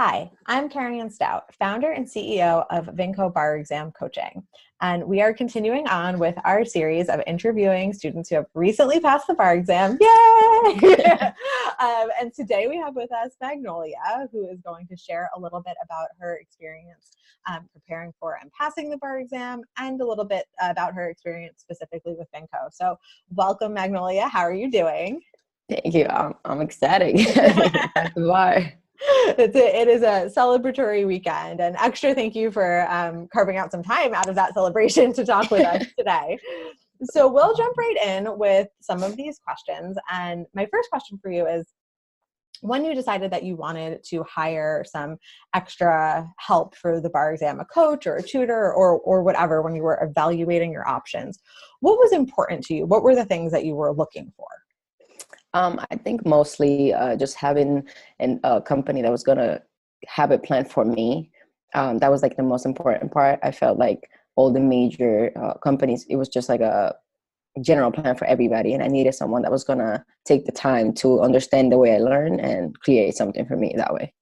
Hi, I'm Karen Ann Stout, founder and CEO of Vinco Bar Exam Coaching. And we are continuing on with our series of interviewing students who have recently passed the bar exam. Yay! And today we have with us Magnolia, who is going to share a little bit about her experience preparing for and passing the bar exam, and a little bit about her experience specifically with Vinco. So welcome, Magnolia. How are you doing? Thank you. I'm ecstatic. That's the bar. It is a celebratory weekend, and extra thank you for carving out some time out of that celebration to talk with us today. So we'll jump right in with some of these questions. And my first question for you is, when you decided that you wanted to hire some extra help for the bar exam, a coach or a tutor or whatever, when you were evaluating your options, what was important to you? What were the things that you were looking for? I think mostly just having a company that was going to have a plan for me. That was like the most important part. I felt like all the major companies, it was just like a general plan for everybody. And I needed someone that was going to take the time to understand the way I learn and create something for me that way.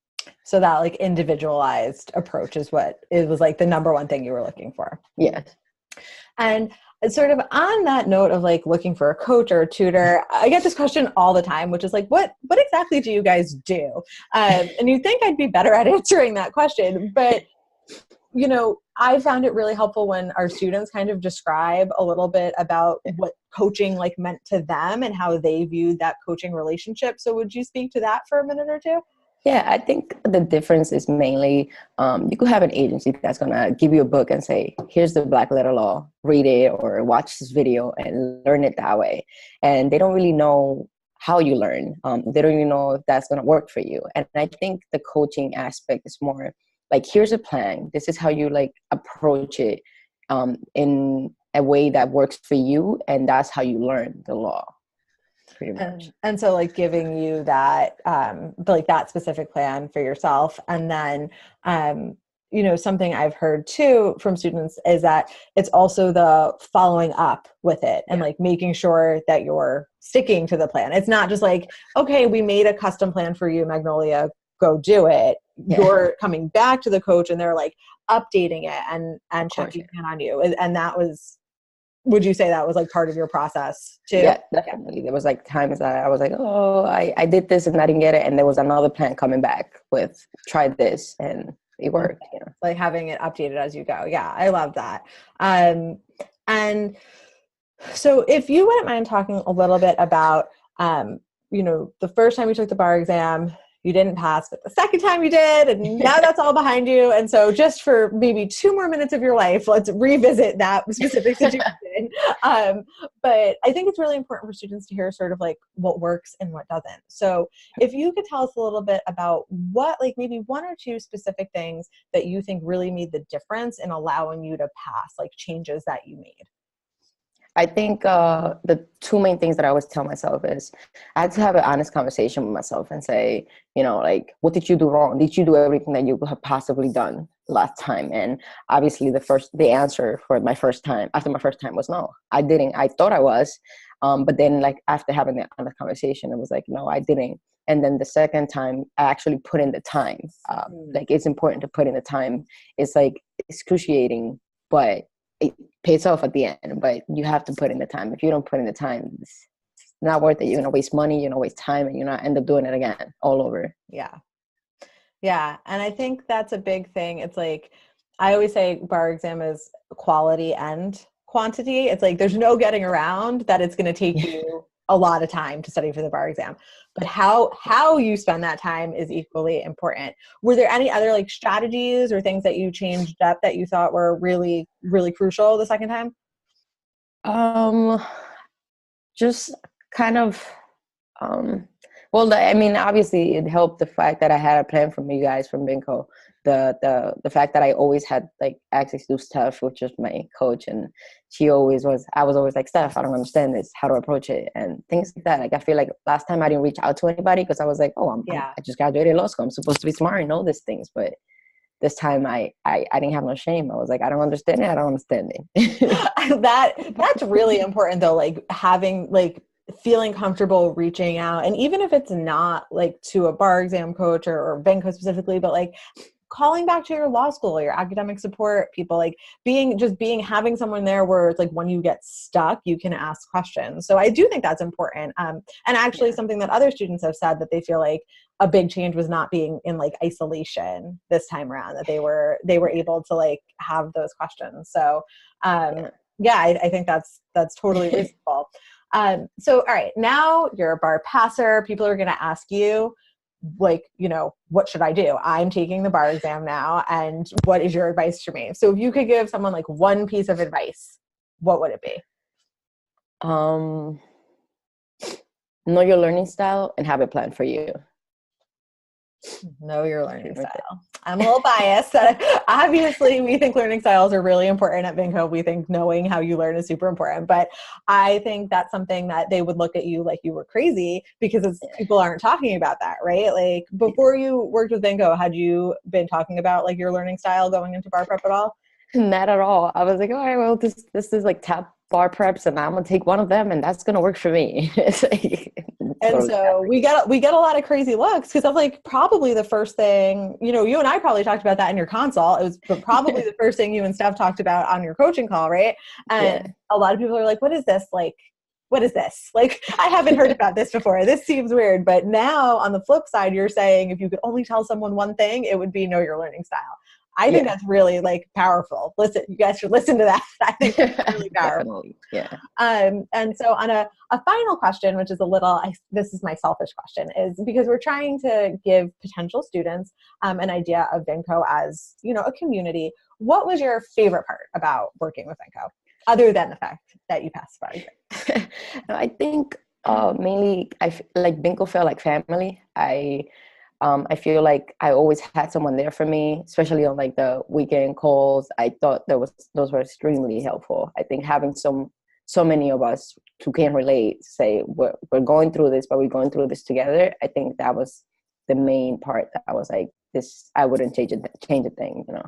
So that like individualized approach is what it was like the number one thing you were looking for. Yes. And sort of on that note of like looking for a coach or a tutor, I get this question all the time, which is like, what exactly do you guys do? And you'd think I'd be better at answering that question, but you know, I found it really helpful when our students kind of describe a little bit about what coaching like meant to them and how they viewed that coaching relationship. So would you speak to that for a minute or two? Yeah, I think the difference is mainly you could have an agency that's going to give you a book and say, here's the black letter law, read it or watch this video and learn it that way. And they don't really know how you learn. They don't even know if that's going to work for you. And I think the coaching aspect is more like, here's a plan. This is how you like approach it in a way that works for you. And that's how you learn the law. Pretty much. And so like giving you that, like that specific plan for yourself. And then, you know, something I've heard too from students is that it's also the following up with it and like making sure that you're sticking to the plan. It's not just like, okay, we made a custom plan for you, Magnolia, go do it. Yeah. You're coming back to the coach and they're like updating it and checking in on you. And that was, would you say that was like part of your process too? Yeah, definitely. There was like times that I was like, oh, I did this and I didn't get it. And there was another plan coming back with try this and it worked. You know? Like having it updated as you go. Yeah, I love that. And so if you wouldn't mind talking a little bit about, you know, the first time you took the bar exam, you didn't pass, but the second time you did, and now that's all behind you. And so just for maybe 2 more minutes of your life, let's revisit that specific situation. But I think it's really important for students to hear sort of like what works and what doesn't. So if you could tell us a little bit about what, like maybe 1 or 2 specific things that you think really made the difference in allowing you to pass, like changes that you made. I think the 2 main things that I always tell myself is I had to have an honest conversation with myself and say, you know, like, what did you do wrong? Did you do everything that you could have possibly done last time? And obviously the answer for my first time, after my first time was no, I didn't. I thought I was. But then like after having the honest conversation, it was like, no, I didn't. And then the second time I actually put in the time. Like it's important to put in the time. It's like excruciating, but it pays off at the end, but you have to put in the time. If you don't put in the time, it's not worth it. You're going to waste money, you're going to waste time, and you're going to end up doing it again all over. Yeah. Yeah. And I think that's a big thing. It's like, I always say bar exam is quality and quantity. It's like, there's no getting around that it's going to take you a lot of time to study for the bar exam, but how you spend that time is equally important. Were there any other like strategies or things that you changed up that you thought were really, really crucial the second time? Just kind of, well, I mean, obviously it helped the fact that I had a plan from you guys from Vinco. The fact that I always had like access to Steph, which is my coach, and I was always like, Steph, I don't understand this, how to approach it, and things like that. Like I feel like last time I didn't reach out to anybody because I was like, oh, I just graduated law school, I'm supposed to be smart and know these things, but this time I didn't have no shame. I was like, I don't understand it. That's really important though. Like having like feeling comfortable reaching out. And even if it's not like to a bar exam coach or Vinco specifically, but like calling back to your law school, your academic support people, like having someone there where it's like when you get stuck, you can ask questions. So I do think that's important. And actually something that other students have said that they feel like a big change was not being in like isolation this time around, that they were able to like have those questions. So I think that's totally reasonable. So, all right, now you're a bar passer. People are going to ask you, like, you know, what should I do? I'm taking the bar exam now. And what is your advice to me? So if you could give someone like one piece of advice, what would it be? Know your learning style and have a plan for you. Know your learning style. I'm a little biased. Obviously, we think learning styles are really important at Vinco. We think knowing how you learn is super important. But I think that's something that they would look at you like you were crazy because people aren't talking about that, right? Like before you worked with Vinco, had you been talking about like your learning style going into bar prep at all? Not at all. I was like, all right, well, this is like top bar preps, and I'm gonna take one of them, and that's gonna work for me. And so we get a lot of crazy looks because I'm like, probably the first thing, you know, you and I probably talked about that in your consult. It was probably the first thing you and Steph talked about on your coaching call, right? And a lot of people are like, what is this? Like, what is this? Like, I haven't heard about this before. This seems weird. But now on the flip side, you're saying if you could only tell someone one thing, it would be know your learning style. I think that's really like powerful. Listen, you guys should listen to that. I think that's really powerful. Yeah. And so on a final question, which is this is my selfish question, is because we're trying to give potential students an idea of Vinco as, you know, a community. What was your favorite part about working with Vinco, other than the fact that you passed the bar exam? I think mainly like Vinco felt like family. I feel like I always had someone there for me, especially on like the weekend calls. I thought those were extremely helpful. I think having so many of us who can relate, say we're going through this, but we're going through this together. I think that was the main part that I was like, this, I wouldn't change a thing, you know.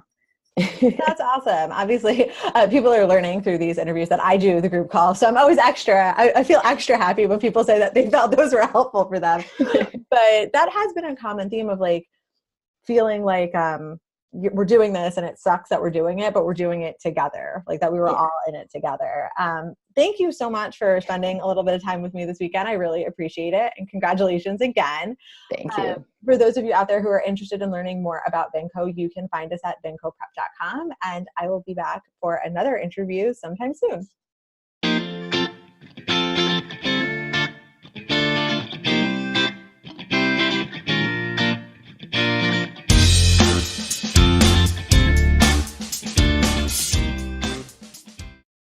That's awesome. Obviously, people are learning through these interviews that I do the group call. So I'm always I feel extra happy when people say that they felt those were helpful for them. But that has been a common theme of like feeling like we're doing this and it sucks that we're doing it, but we're doing it together, like that we were all in it together. Thank you so much for spending a little bit of time with me this weekend. I really appreciate it. And congratulations again. Thank you. For those of you out there who are interested in learning more about Vinco, you can find us at vincoprep.com, and I will be back for another interview sometime soon.